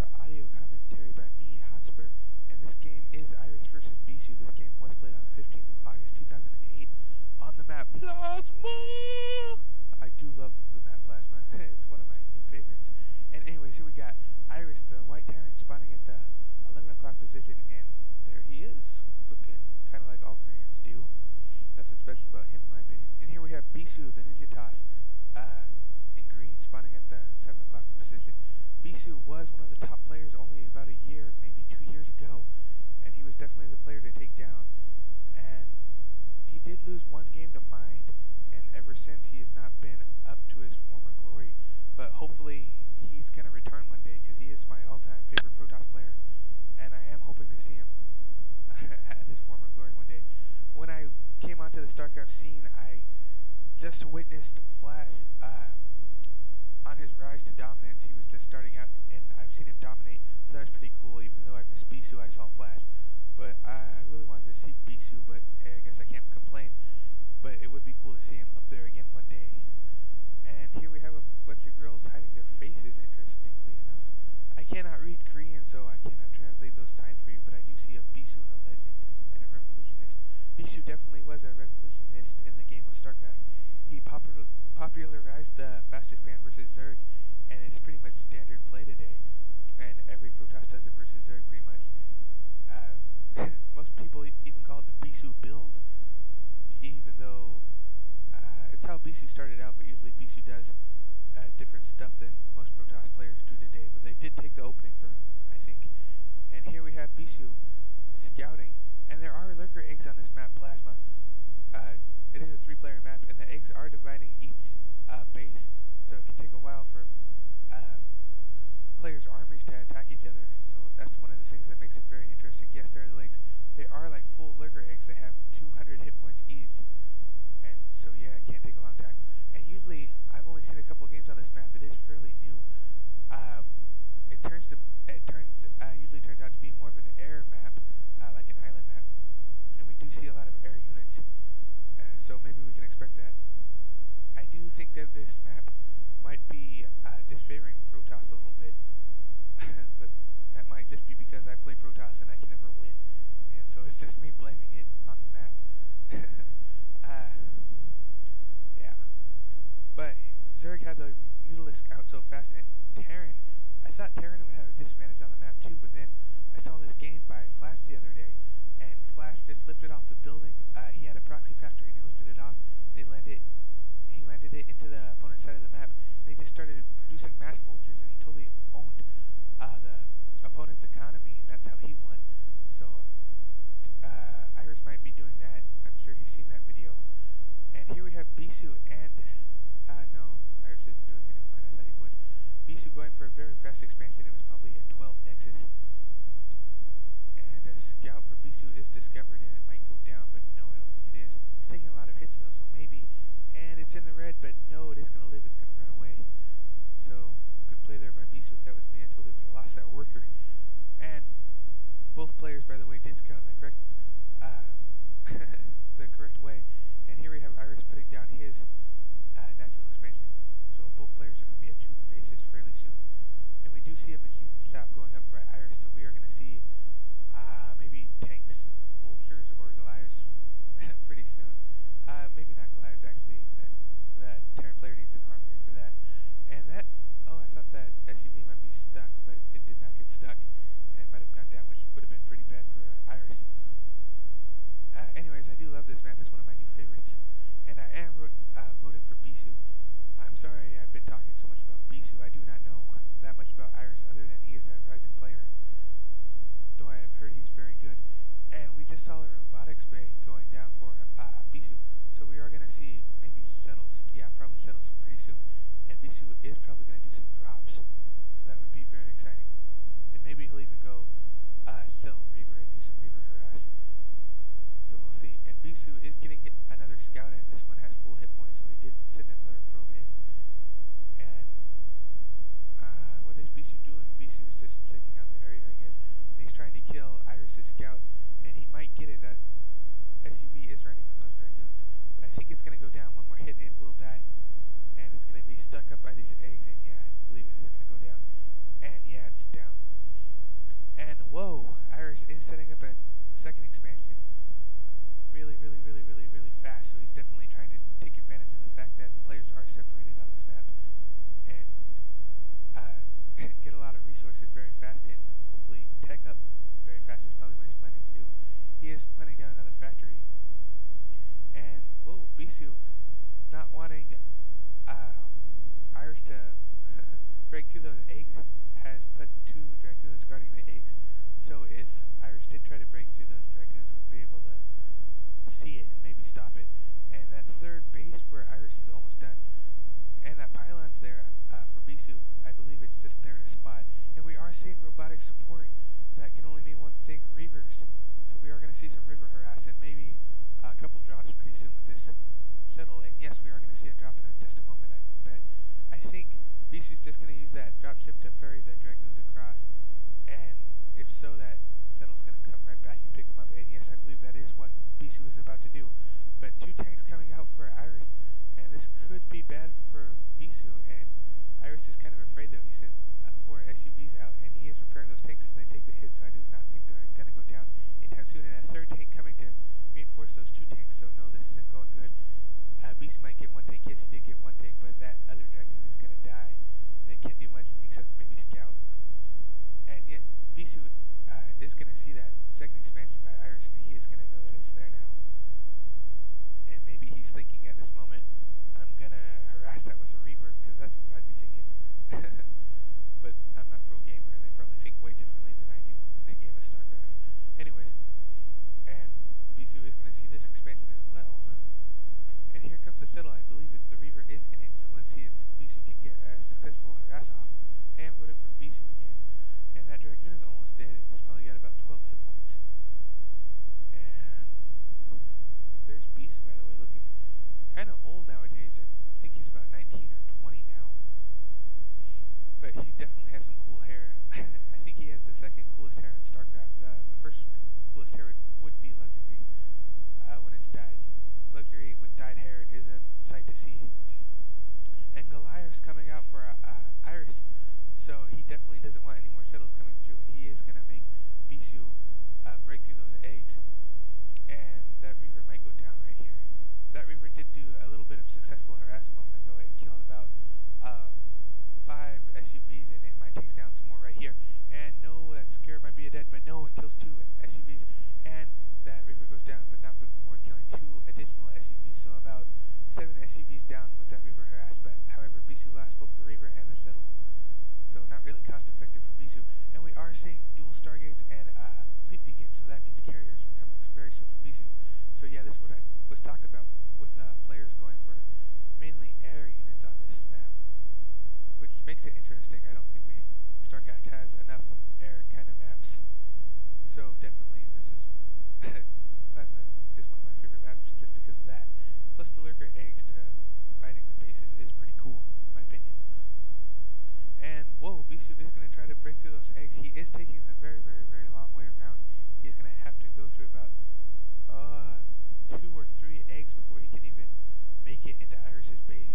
for audio commentary by me, Hotspur, and this game is Iris versus Bisu. This game was played on the 15th of August 2008 on the map Plasma! I do love the map Plasma. It's one of my new favorites. And anyways, here we got Iris, the white Terran, spawning at the 11 o'clock position, and there he is, looking kind of like all Koreans do. Nothing special about him, in my opinion. And here we have Bisu, the Ninja Toss, in green, spawning at the 7 o'clock position. Bisu was one of the top players only about a year, maybe 2 years ago, and he was definitely the player to take down. And he did lose one game to Mind, and ever since he has not been up to his former glory. But hopefully he's going to return one day, because he is my all-time favorite Protoss player, and I am hoping to see him at his former glory one day. When I came onto the StarCraft scene, I just witnessed Flash on his rise to dominance. He was just starting out, and I've seen him dominate, so that was pretty cool. Even though I missed Bisu, I saw Flash. But I really wanted to see Bisu, but hey, I guess I can't complain. But it would be cool to see him up there again one day. And here we have a bunch of girls hiding their faces, interestingly enough. I cannot read Korean, so I cannot translate those signs for you, but I do see a Bisu and a legend and a revolutionist. Bisu definitely was a revolutionist in the game of StarCraft. He popularized the fast expand versus Zerg, and it's pretty much standard play today. And every Protoss does it versus Zerg pretty much. Most people even call it the Bisu build, even though it's how Bisu started out, but usually Bisu does different stuff than most Protoss players do today. But they did take the opening from him, I think. And here we have Bisu scouting, and there are lurker eggs on this map, Plasma. It is a 3-player map, and the eggs are dividing each base, so it can take a while for players' armies to attack each other. So that's one of the things that makes it very interesting. Yes, there are the legs. They are like full lurker eggs. They have 200 hit points each, and so yeah, it can't take a long time. And usually, I've only seen a couple games on this map. It is fairly new. Usually turns out to be more of an air map, like an island map, and we do see a lot of air units. So maybe we can expect that. I do think that this map might be disfavoring Protoss a little bit, but that might just be because I play Protoss and I can never win, and so it's just me blaming it on the map. Yeah. But Zerg had the Mutalisk out so fast, and Terran, I thought Terran would have a disadvantage on the map too, but then I saw this game by Flash the other day, and Flash just lifted off the building. He had a proxy factory, and he lifted it off, and he landed it into the opponent's side of the map, and he just started producing mass vultures, and he totally owned the opponent's economy, and that's how he won. So Iris might be doing that. I'm sure he's seen that video. And here we have Bisu, and no, Iris isn't doing it. Never mind, I thought he would. Bisu going for a very fast expansion. It was probably a 12 Nexus. And a scout for Bisu is discovered, and it might go down, but no, I don't think it is. He's taking a lot of hits though, so maybe. And it's in the red, but no, it is going to live. It's going to run away. So good play there by Bisu. If that was me, I totally would have lost that worker. And both players, by the way, did scout in the correct the correct way. And here we have Iris putting down his natural expansion. So both players are going to be at 2 bases fairly soon. And we do see a machine shop going up for Iris, so we are going to see maybe tanks, vultures, or Goliaths pretty soon. Maybe not Goliaths, actually. The Terran player needs an armory for that. And that, oh, I thought that SUV might be stuck, but it did not get stuck. And it might have gone down, which would have been pretty bad for Iris. Anyways, I do love this map. It's one of my new favorites. And I am voting for Bisu. I'm sorry I've been talking so much about Bisu. I do not know that much about Iris, other than he is a rising player. Though I have heard he's very good. And we just saw a robotics bay going down for Bisu. So we are going to see maybe shuttles. Yeah, probably shuttles pretty soon. And Bisu is probably going to do some drops. So that would be very exciting. And maybe he'll even go shuttle Reaver and do some Reaver harass. So we'll see. And Bisu is getting another scout in. This one has full hit points, so he did send another probe in. And what is Bisu doing? Bisu is just checking out the area, I guess. And he's trying to kill Iris' scout, and he might get it. That SUV is running from those Dragoons. But I think it's going to go down. One more hit, and it will die. And it's going to be stuck up by these eggs, and yeah, I believe it is going to go down. And yeah, it's down. lot of resources very fast and hopefully tech up very fast is probably what he's planning to do. He is planning down another factory. And, whoa, Bisu, not wanting Iris to break through those eggs, has put 2 Dragoons guarding the eggs. So if Iris did try to break through, those Dragoons would be able to see it and maybe stop it. And that 3rd base for Iris is almost done. And that pylon's there for Bisu. I believe it's just there to spot. And we are seeing robotic support. That can only mean one thing, Reavers. So we are going to see some Reaver harass and maybe a couple drops pretty soon with this settle. And yes, we are going to see a drop in just a moment, I bet. I think Bisu's just going to use that dropship to ferry the Dragoons across. And if so, that settle's going to come right back and pick them up. And yes, I believe that is what Bisu is about to do. But 2 tanks coming out for Iris. And this could be bad for Bisu, and Iris is kind of afraid though. He sent 4 SUVs out, and he is preparing those tanks as they take the hit, so I do not think they're going to go down anytime soon. And a 3rd tank coming to reinforce those 2 tanks, so no, this isn't going good. Bisu might get 1 tank. Yes, he did get 1 tank, but that other Dragoon is going to die, and it can't do much except maybe scout. And yet, Bisu is going to see that 2nd expansion by Iris, and he is going to know that it's there now. And maybe he's thinking at this moment, I'm gonna harass that with a Reaver, because that's what I'd be thinking. But I'm not pro gamer, and they probably think way differently than I do in the game of StarCraft. Anyways, and Bisu is gonna see this expansion as well. And here comes the settle. I believe the Reaver is in it, so let's see if Bisu can get a successful harass off. And voting for Bisu again. And that Dragoon is almost dead. It's probably got about 12 hit points. And there's Bisu, by the way, looking kind of old nowadays. I think he's about 19 or 20 now. But he definitely has some cool hair. I think he has the 2nd coolest hair in StarCraft. The 1st coolest hair would be Luxury when it's dyed. Luxury with dyed hair is a sight to see. And Goliath's coming out for Iris. So he definitely doesn't want any more settles coming through, and he is going to make Bisu break through those eggs. And that Reaver might go down right here. That Reaver did do a little bit of successful harass a moment ago. It killed about 5 SUVs, and it might take down some more right here. And no, that Scarab might be a dead, but no, it kills 2 SUVs. And that Reaver goes down, but not before killing 2 additional SUVs. So about 7 SUVs down with that Reaver harass. But however, Bisu lost both the Reaver and the settle. So not really cost effective for Bisu. And we are seeing dual Stargates and fleet beacons, so that means carriers are coming very soon for Bisu. So yeah, this is what I was talking about with players going for mainly air units on this map, which makes it interesting. I don't think StarCraft has enough air kind of maps. So definitely this is Plasma is one of my favorite maps just because of that. Plus the lurker eggs biting the bases is pretty cool, in my opinion. And whoa, Bisu is going to try to break through those eggs. He is taking the very, very, very long way around. He's going to have to go through about 2 or 3 eggs before he can even make it into Iris's base.